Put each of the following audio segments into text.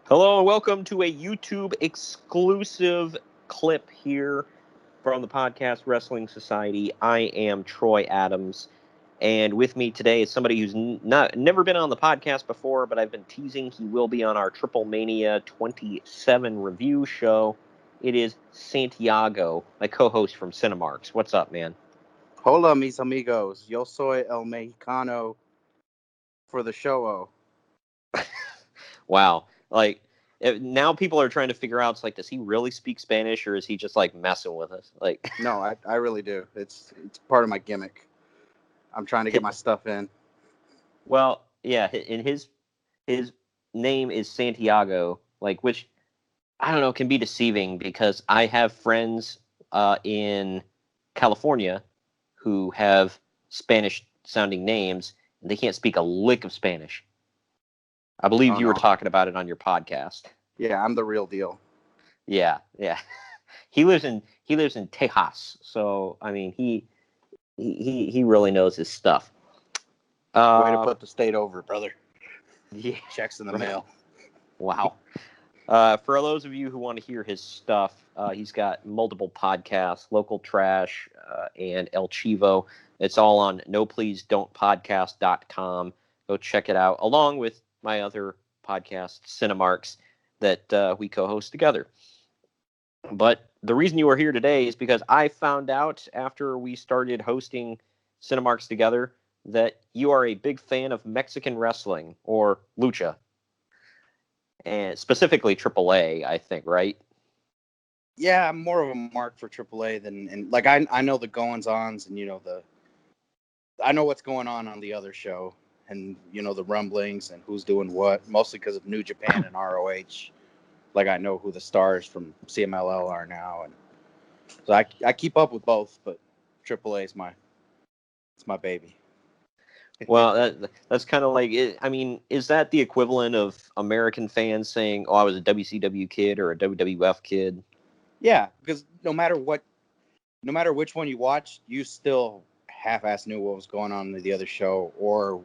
Hello and welcome to a YouTube exclusive clip here from the podcast Wrestling Society. I am Troy Adams, and with me today is somebody who's never been on the podcast before, but I've been teasing he will be on our Triple Mania 27 review show. It is Santiago, my co-host from Cinemarks. What's up, man? Hola, mis amigos. Yo soy el mexicano for the show. Wow. Now people are trying to figure out, it's like, does he really speak Spanish or is he just like messing with us? Like, No, I really do. It's part of my gimmick. I'm trying to get my stuff in. well, yeah, in his name is Santiago, which I don't know, can be deceiving because I have friends in California who have Spanish sounding names and they can't speak a lick of Spanish. I believe you were talking about it on your podcast. Yeah, I'm the real deal. Yeah. He lives in Tejas, so I mean he really knows his stuff. Way to put the state over, brother. Yeah, checks in the mail. Wow. For those of you who want to hear his stuff, he's got multiple podcasts, Local Trash and El Chivo. It's all on nopleasedon'tpodcast.com. Go check it out, along with my other podcast, Cinemarks, that we co-host together. But the reason you are here today is because I found out after we started hosting Cinemarks together that you are a big fan of Mexican wrestling, or Lucha. And specifically AAA, I think, right? Yeah, I'm more of a mark for AAA than I know the goings-ons and I know what's going on the other show and the rumblings and who's doing what, mostly because of New Japan and ROH. Like I know who the stars from CMLL are now, and so I keep up with both, but AAA is my baby. Well, that's kind of like it. I mean, is that the equivalent of American fans saying, "Oh, I was a WCW kid" or a WWF kid? Yeah, because no matter which one you watched, you still half-ass knew what was going on in the other show, or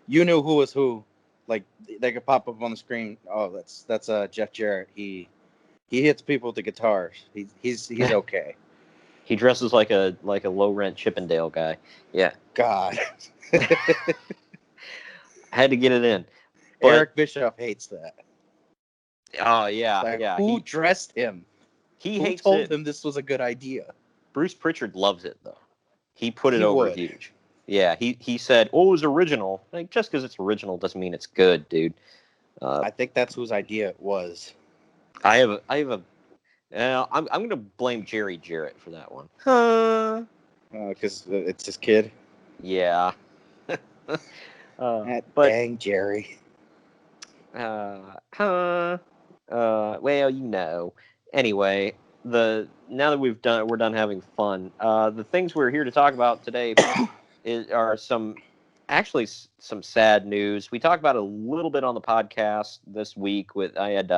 you knew who was who. Like they could pop up on the screen. Oh, that's Jeff Jarrett. He hits people with the guitars. He's okay. He dresses like a low rent Chippendale guy. Yeah. God. I had to get it in. But Eric Bischoff hates that. Oh yeah, yeah. Who dressed him? Who told him this was a good idea? Bruce Pritchard loves it though. He put it over huge. Yeah, he said, "Oh, it was original." Like, just because it's original doesn't mean it's good, dude. I think that's whose idea it was. I'm gonna blame Jerry Jarrett for that one. Because it's his kid. Yeah. Dang Jerry. Well, Anyway, now that we're done having fun. The things we're here to talk about today are some sad news. We talked about it a little bit on the podcast this week. I had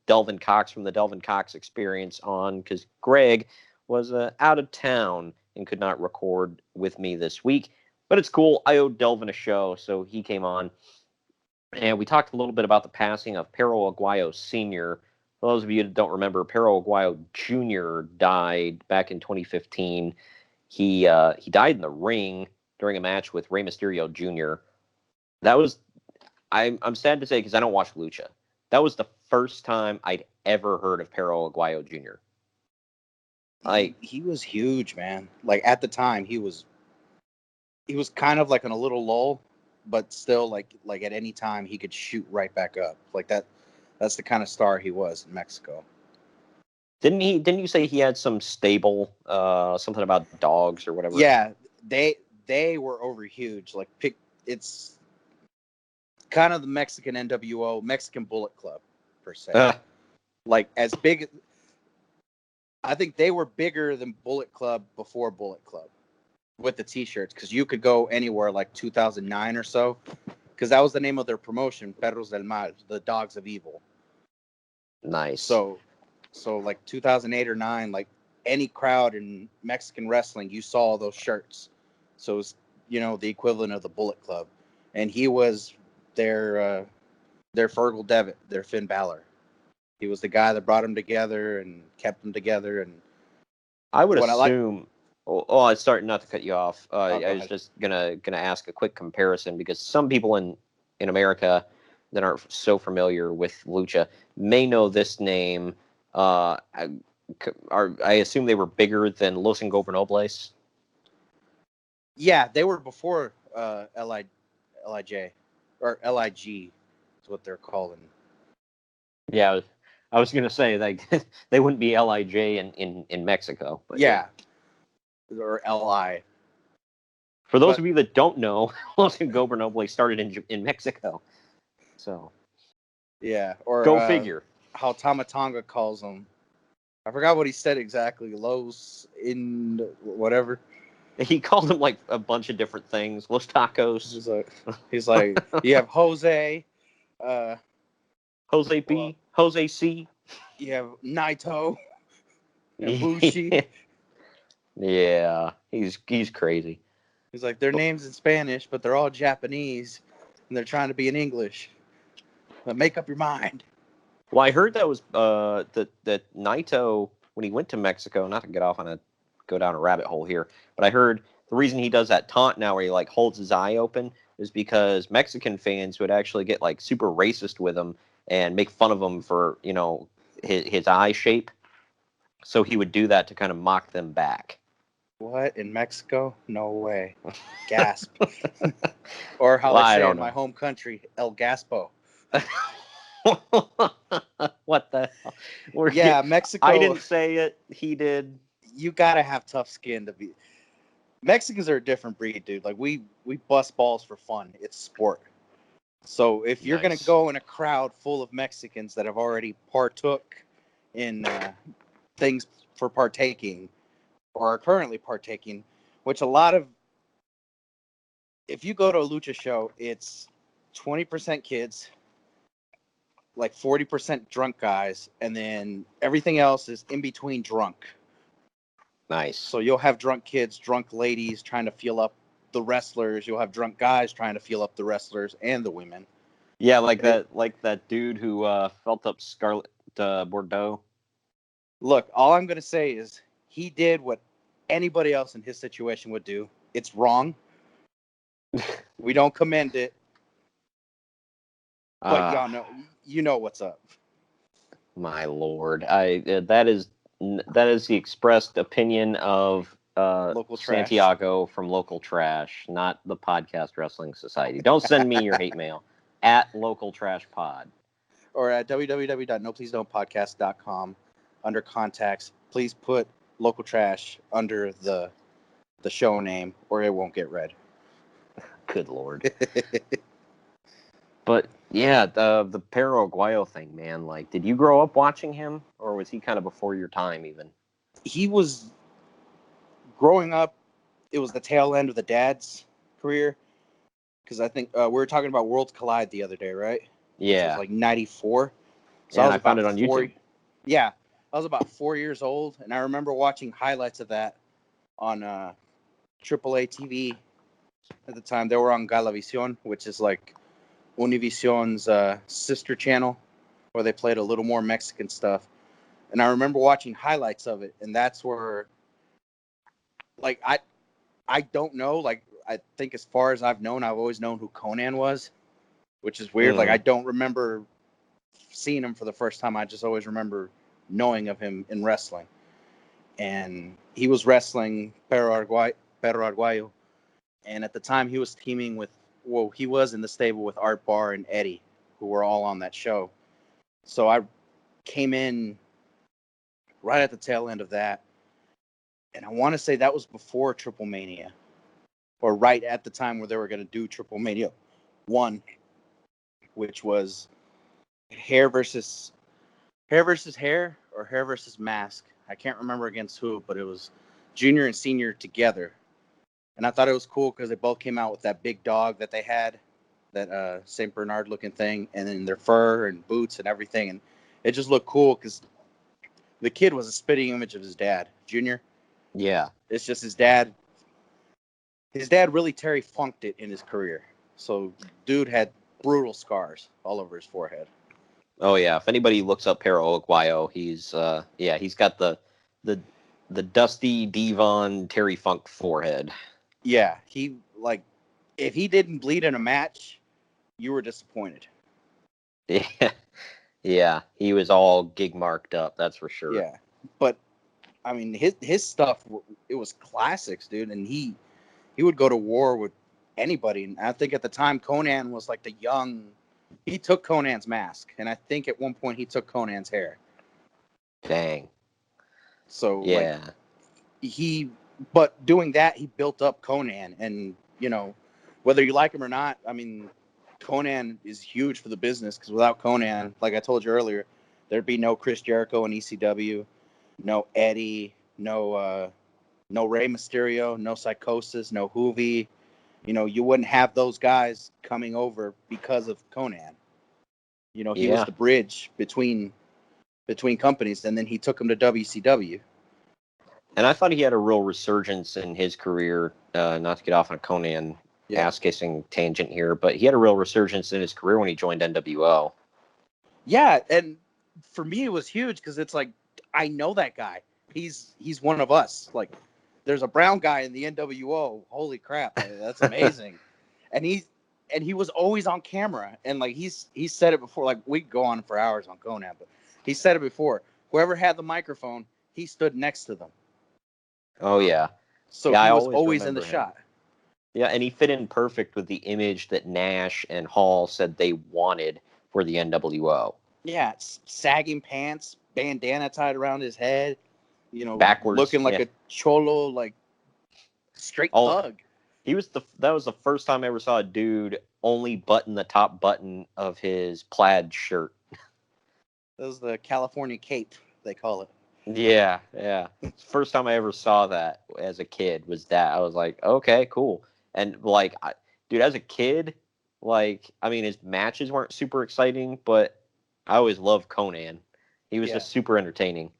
Delvin Cox from the Delvin Cox Experience on because Greg was out of town and could not record with me this week. But it's cool. I owed Delvin a show, so he came on. And we talked a little bit about the passing of Perro Aguayo Sr. For those of you that don't remember, Perro Aguayo Jr. died back in 2015. He died in the ring during a match with Rey Mysterio Jr. That was, I'm sad to say because I don't watch Lucha. That was the first time I'd ever heard of Perro Aguayo Jr. He was huge, man. Like at the time, he was kind of like in a little lull, but still like at any time he could shoot right back up. Like that's the kind of star he was in Mexico. Didn't you say he had some stable, something about dogs or whatever? Yeah, they were over huge. Like it's kind of the Mexican NWO, Mexican Bullet Club per se. Like as big. I think they were bigger than Bullet Club before Bullet Club with the T-shirts because you could go anywhere like 2009 or so because that was the name of their promotion, Perros del Mal, the Dogs of Evil. Nice. So like 2008 or 9, like any crowd in Mexican wrestling, you saw those shirts. So it was, the equivalent of the Bullet Club. And he was their their Fergal Devitt, their Finn Balor. He was the guy that brought them together and kept them together. And I would assume. I start not to cut you off. I was ahead. just gonna ask a quick comparison because some people in America that aren't so familiar with Lucha may know this name. I assume they were bigger than Los Ingobernables. Yeah, they were before LIJ or LIG is what they're calling. Yeah, I was gonna say they wouldn't be LIJ in Mexico, but yeah. Or LI. For those of you that don't know, Los Ingobernables started in Mexico. So yeah, or go figure. How Tamatanga calls them. I forgot what he said exactly. Los in whatever. He called them like a bunch of different things. Los Tacos. He's like you have Jose, Jose B, Jose C. You have Naito and Bushi. Yeah, he's crazy. He's like their names in Spanish, but they're all Japanese, and they're trying to be in English. But make up your mind. Well, I heard that was that Naito when he went to Mexico. Not to go down a rabbit hole here, but I heard the reason he does that taunt now, where he like holds his eye open, is because Mexican fans would actually get like super racist with him and make fun of him for his eye shape. So he would do that to kind of mock them back. What, in Mexico? No way. Gasp. Or how they say in my home country, El Gaspo. What the hell? Yeah, Mexico. I didn't say it. He did. You gotta have tough skin to be. Mexicans are a different breed, dude. Like we bust balls for fun. It's sport. So if you're gonna go in a crowd full of Mexicans that have already partook in things for partaking or are currently partaking, which a lot of, if you go to a lucha show, it's 20% kids, like 40% drunk guys, and then everything else is in between drunk. Nice. So you'll have drunk kids, drunk ladies trying to feel up the wrestlers. You'll have drunk guys trying to feel up the wrestlers and the women. Yeah, like that dude who felt up Scarlet Bordeaux. Look, all I'm going to say is he did what anybody else in his situation would do. It's wrong. We don't commend it. But y'all know, you know what's up. My lord, that is the expressed opinion of Local Santiago from Local Trash, not the Podcast Wrestling Society. Don't send me your hate mail at Local Trash Pod or at www.nopleasedon'tpodcast.com under contacts. Please put Local Trash under the show name, or it won't get read. Good lord. But yeah, the Perro Aguayo thing, man. Like, did you grow up watching him, or was he kind of before your time even? He was growing up. It was the tail end of the dad's career, because I think we were talking about Worlds Collide the other day, right? Yeah, which was like 94. So I found it on YouTube. Yeah, I was about 4 years old, and I remember watching highlights of that on AAA TV at the time. They were on Galavisión, which is like Univision's sister channel, where they played a little more Mexican stuff. And I remember watching highlights of it, and that's where, like, I don't know. Like, I think as far as I've known, I've always known who Conan was, which is weird. Like, I don't remember seeing him for the first time. I just always remember knowing of him in wrestling. And he was wrestling Perro Aguayo. And at the time, he was teaming with, he was in the stable with Art Barr and Eddie, who were all on that show. So I came in right at the tail end of that. And I want to say that was before Triple Mania, or right at the time where they were going to do Triple Mania 1, which was hair versus hair or hair versus mask. I can't remember against who, but it was junior and senior together. And I thought it was cool because they both came out with that big dog that they had, that St. Bernard looking thing, and then their fur and boots and everything. And it just looked cool because the kid was a spitting image of his dad, Junior. Yeah. It's just his dad. His dad really Terry Funked it in his career. So dude had brutal scars all over his forehead. Oh yeah, if anybody looks up Perro Aguayo, he's got the Dusty Devon Terry Funk forehead. Yeah, he like if he didn't bleed in a match, you were disappointed. Yeah, yeah, he was all gig marked up, that's for sure. Yeah, but I mean his stuff, it was classics, dude, and he would go to war with anybody. And I think at the time Conan was like the young. He took Conan's mask, and I think at one point he took Conan's hair. Dang. So Yeah. but doing that, he built up Conan, and whether you like him or not, I mean, Conan is huge for the business because without Conan, like I told you earlier, there'd be no Chris Jericho in ECW, no Eddie, no Rey Mysterio, no Psychosis, no Hoovy. You wouldn't have those guys coming over because of Conan. He was the bridge between companies, and then he took them to WCW. And I thought he had a real resurgence in his career, not to get off on a Conan ass-kissing tangent here, but he had a real resurgence in his career when he joined NWO. Yeah, and for me it was huge because it's like, I know that guy. He's one of us. Like, there's a brown guy in the NWO. Holy crap, that's amazing. and he was always on camera, and like he's said it before. Like, we could go on for hours on Conan, but he said it before. Whoever had the microphone, he stood next to them. Oh yeah. So yeah, he I was always always in the remember him. shot. Yeah, and he fit in perfect with the image that Nash and Hall said they wanted for the NWO. Yeah, sagging pants, bandana tied around his head, Backwards, looking like a cholo, like straight thug. That was the first time I ever saw a dude only button the top button of his plaid shirt. That was the California cape, they call it. Yeah. First time I ever saw that as a kid was that. I was like, okay, cool. And like, dude, as a kid, like, I mean, his matches weren't super exciting, but I always loved Conan. He was just super entertaining.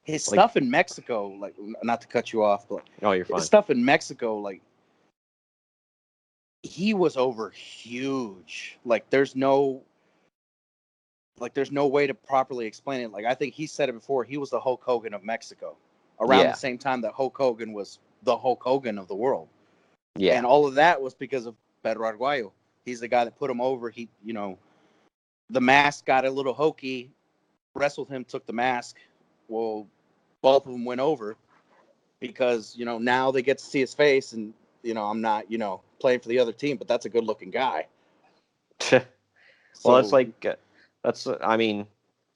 His stuff in Mexico, like, not to cut you off, but you're fine. His stuff in Mexico, like, he was over huge. Like, there's no way to properly explain it. Like, I think he said it before. He was the Hulk Hogan of Mexico, around the same time that Hulk Hogan was the Hulk Hogan of the world. Yeah, and all of that was because of Perro Aguayo. He's the guy that put him over. He, the mask got a little hokey. Wrestled him, took the mask. Well, both of them went over because now they get to see his face, and I'm not playing for the other team, but that's a good looking guy. Well, I mean,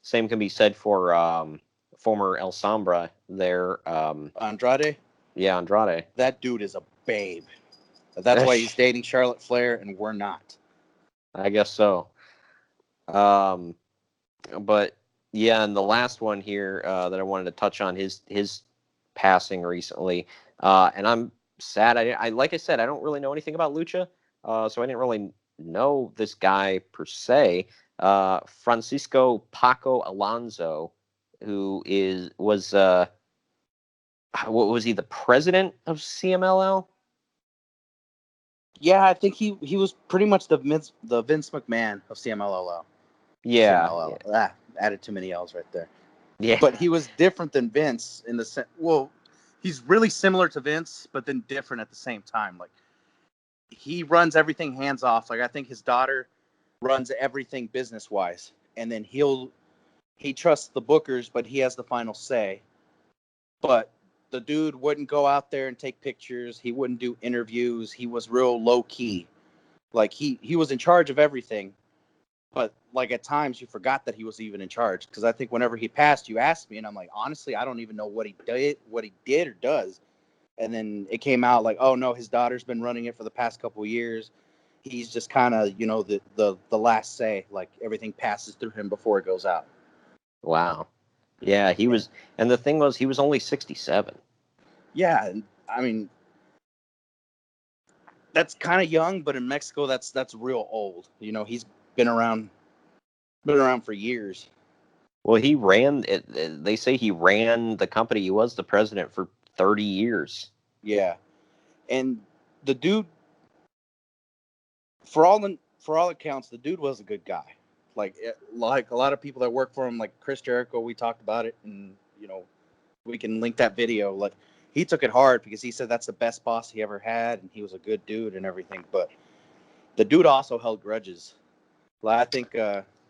same can be said for former El Sombra there. Andrade? Yeah, Andrade. That dude is a babe. That's why he's dating Charlotte Flair, and we're not. I guess so. But yeah, and the last one here that I wanted to touch on, his passing recently, and I'm sad. I like I said, I don't really know anything about Lucha, so I didn't really know this guy per se. Francisco Paco Alonso, who was what was he, the president of CMLL? Yeah, I think he was pretty much the Vince McMahon of CMLL. Yeah. CMLL. Yeah. Added too many L's right there. Yeah. But he was different than Vince in the sense. Well, he's really similar to Vince, but then different at the same time. Like, he runs everything hands off. Like, I think his daughter runs everything business wise, and then he trusts the bookers, but he has the final say. But the dude wouldn't go out there and take pictures. He wouldn't do interviews. He was real low key. Like, he was in charge of everything. But like, at times you forgot that he was even in charge, because I think whenever he passed, you asked me, and I'm like, honestly, I don't even know what he did or does. And then it came out like, oh no, his daughter's been running it for the past couple of years. He's just kind of the last say. Like, everything passes through him before it goes out. Wow. Yeah, he was, and the thing was, he was only 67. Yeah, I mean, that's kind of young, but in Mexico, that's real old. He's been around for years. Well, he ran it. They say he ran the company. He was the president for 30 years. Yeah, and the dude, for all for all accounts, the dude was a good guy. Like a lot of people that work for him, like Chris Jericho, we talked about it, and we can link that video. Like, he took it hard because he said that's the best boss he ever had, and he was a good dude and everything. But the dude also held grudges. Like, I think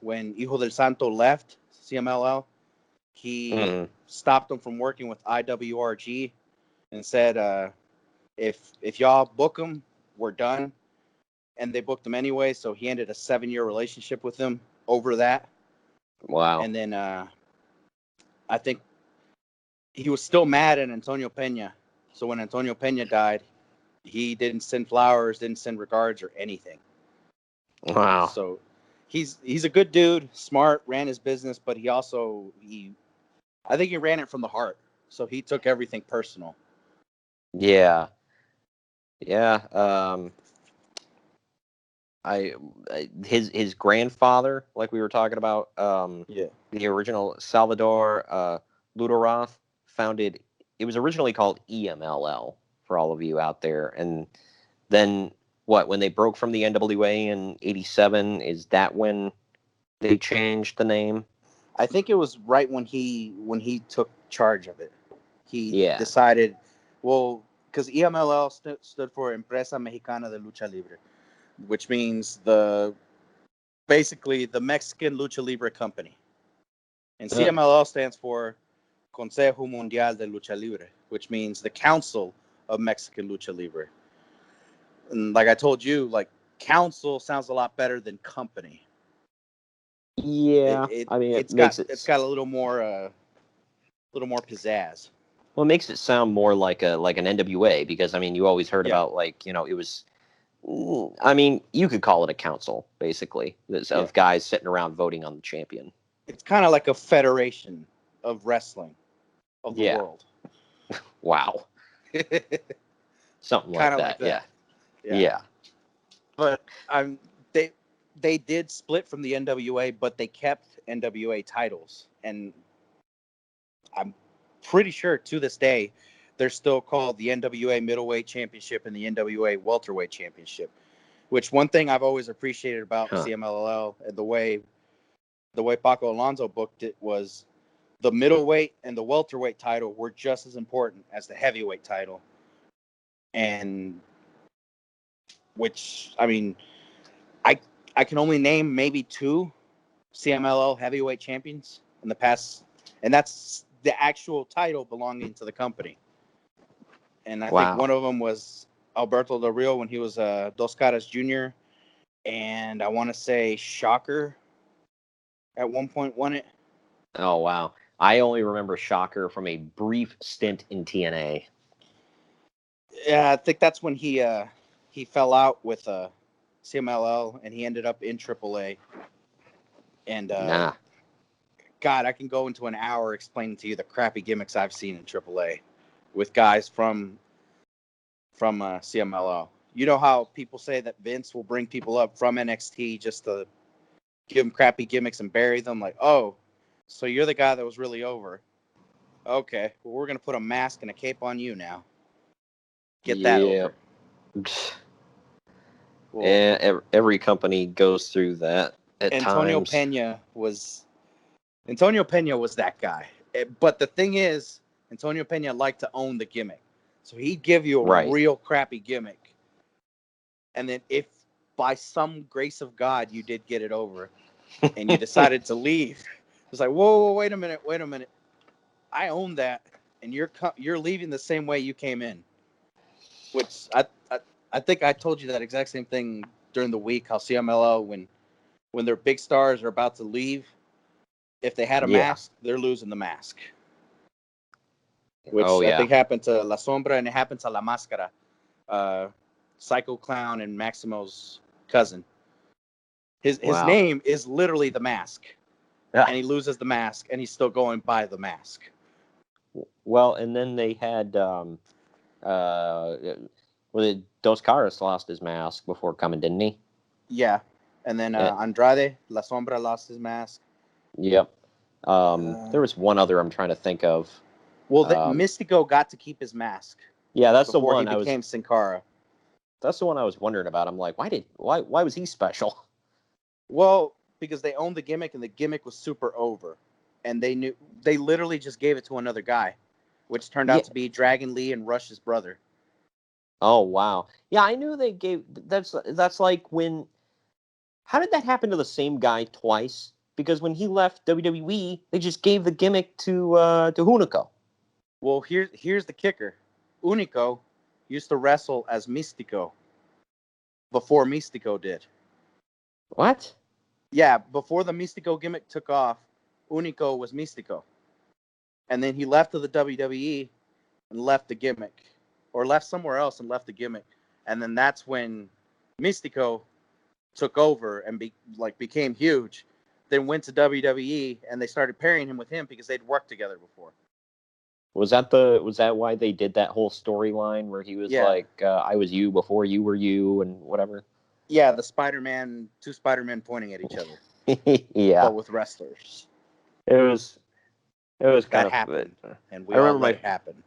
when Hijo del Santo left CMLL, he stopped him from working with IWRG and said, if y'all book him, we're done. And they booked him anyway, so he ended a 7-year relationship with him over that. Wow. And then I think he was still mad at Antonio Pena. So when Antonio Pena died, he didn't send flowers, didn't send regards or anything. Wow. So he's a good dude, smart, ran his business, but I think he ran it from the heart. So he took everything personal. Yeah. Yeah. His grandfather, like we were talking about, the original Salvador Ludorath founded. It was originally called EMLL for all of you out there, and then when they broke from the NWA in '87, is that when they changed the name? I think it was right when he took charge of it. He Yeah. decided, well, because EMLL stood for Empresa Mexicana de Lucha Libre, which means basically the Mexican Lucha Libre Company. And CMLL stands for Consejo Mundial de Lucha Libre, which means the Council of Mexican Lucha Libre. And like I told you, like, council sounds a lot better than company. Yeah, I mean, it's got a little more pizzazz. Well, it makes it sound more like an NWA, because I mean, you always heard about, like, it was. I mean, you could call it a council, basically, of guys sitting around voting on the champion. It's kind of like a federation of wrestling of the world. Wow. Something like that. Yeah. But they did split from the NWA, but they kept NWA titles, and I'm pretty sure to this day they're still called the NWA Middleweight Championship and the NWA Welterweight Championship. Which, one thing I've always appreciated about CMLL and the way Paco Alonso booked it was the middleweight and the welterweight title were just as important as the heavyweight title. And which, I mean, I can only name maybe 2 CMLL heavyweight champions in the past, and that's the actual title belonging to the company. And I think one of them was Alberto Del Rio when he was Dos Caras Jr., and I want to say Shocker at one point won it. Oh, wow. I only remember Shocker from a brief stint in TNA. Yeah, I think that's when he fell out with CMLL, and he ended up in AAA. And God, I can go into an hour explaining to you the crappy gimmicks I've seen in AAA with guys from CMLL. You know how people say that Vince will bring people up from NXT just to give them crappy gimmicks and bury them? Like, oh, so you're the guy that was really over. Okay, well, we're going to put a mask and a cape on you now. Get that over. Well, every company goes through that at Antonio times. Pena was that guy. But the thing is, Antonio Pena liked to own the gimmick. So he'd give you a real crappy gimmick. And then if by some grace of God you did get it over and you decided to leave, it's like, whoa, wait a minute. I own that, and you're leaving the same way you came in. Which I think I told you that exact same thing during the week, how CMLL, when their big stars are about to leave, if they had a mask, they're losing the mask. Which I think happened to La Sombra, and it happened to La Máscara, Psycho Clown and Maximo's cousin. His name is literally the Mask. And he loses the mask, and he's still going by the mask. Well, and then they had Dos Caras lost his mask before coming, didn't he? Yeah. And then Andrade, La Sombra, lost his mask. Yep. There was one other I'm trying to think of. Well, Mystico got to keep his mask. Yeah, that's the one. Before he became Sin Cara. That's the one I was wondering about. I'm like, why was he special? Well, because they owned the gimmick, and the gimmick was super over, and they literally just gave it to another guy, which turned out to be Dragon Lee and Rush's brother. Oh wow. Yeah, I knew they gave. That's like when. How did that happen to the same guy twice? Because when he left WWE, they just gave the gimmick to Hunico. Well, here's the kicker. Unico used to wrestle as Místico before Místico did. What? Yeah, before the Místico gimmick took off, Unico was Místico. And then he left to the WWE and left the gimmick. Or left somewhere else and left the gimmick. And then that's when Místico took over and became huge. Then went to WWE, and they started pairing him with him because they'd worked together before. Was that why they did that whole storyline where he was like, I was you before you were you and whatever? Yeah, the two Spider-Men pointing at each other. Yeah. But with wrestlers. It was kind of happened. And we I remember all let it happen.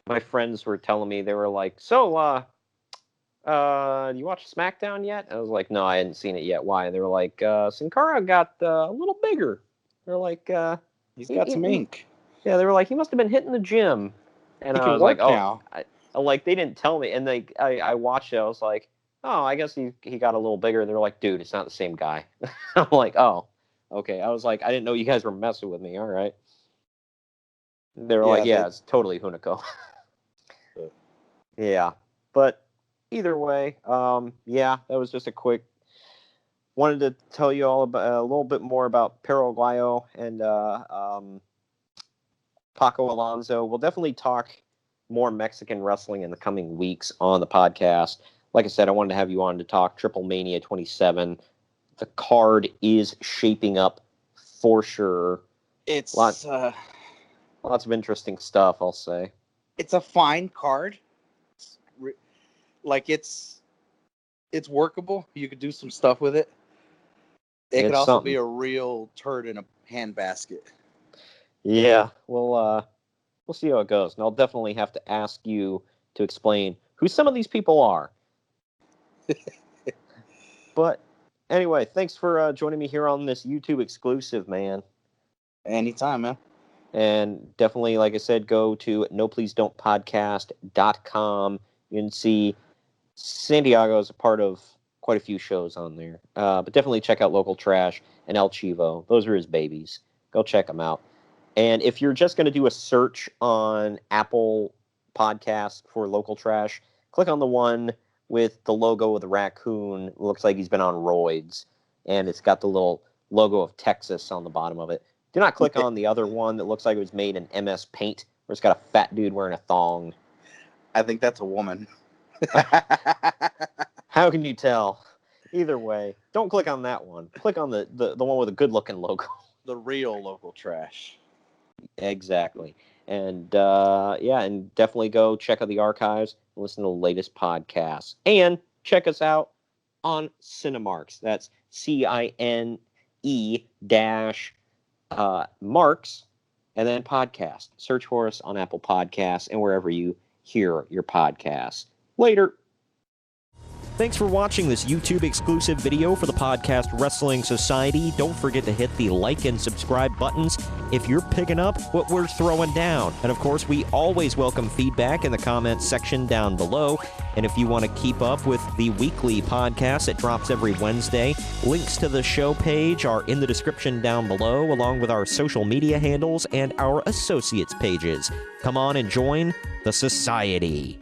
My friends were telling me, they were like, so you watch SmackDown yet? I was like, no, I hadn't seen it yet. Why? And they were like, Sin Cara got a little bigger. They're like, he's got some ink. Yeah, they were like, he must have been hitting the gym. And he I can was work like, now. Like they didn't tell me. And I watched it. I was like, oh, I guess he got a little bigger. They're like, dude, it's not the same guy. I'm like, oh, okay. I was like, I didn't know you guys were messing with me. All right. They were like, yeah, it's totally Hunico. Yeah, but either way, yeah, that was just a quick. Wanted to tell you all about a little bit more about Perro Aguayo and Paco Alonso. We'll definitely talk more Mexican wrestling in the coming weeks on the podcast. Like I said, I wanted to have you on to talk Triple Mania 27. The card is shaping up for sure. It's lots of interesting stuff, I'll say. It's a fine card. Like it's workable. You could do some stuff with it. It could also be a real turd in a handbasket. Yeah, we'll see how it goes. And I'll definitely have to ask you to explain who some of these people are. But anyway, thanks for joining me here on this YouTube exclusive, man. Anytime, man. And definitely, like I said, go to nopleasedon'tpodcast.com. You can see Santiago is a part of quite a few shows on there. But definitely check out Local Trash and El Chivo. Those are his babies. Go check them out. And if you're just going to do a search on Apple Podcasts for Local Trash, click on the one with the logo of the raccoon. It looks like he's been on roids. And it's got the little logo of Texas on the bottom of it. Do not click on the other one that looks like it was made in MS Paint, where it's got a fat dude wearing a thong. I think that's a woman. How can you tell? Either way, don't click on that one. Click on the one with a good-looking logo. The real Local Trash. Exactly. And, yeah, and definitely go check out the archives and listen to the latest podcasts. And check us out on Cinemarks. That's CINE-Marks, and then podcast. Search for us on Apple Podcasts and wherever you hear your podcasts. Later. Thanks for watching this YouTube exclusive video for the Podcast Wrestling Society. Don't forget to hit the like and subscribe buttons if you're picking up what we're throwing down. And of course, we always welcome feedback in the comments section down below. And if you want to keep up with the weekly podcast that drops every Wednesday, links to the show page are in the description down below, along with our social media handles and our associates pages. Come on and join the society.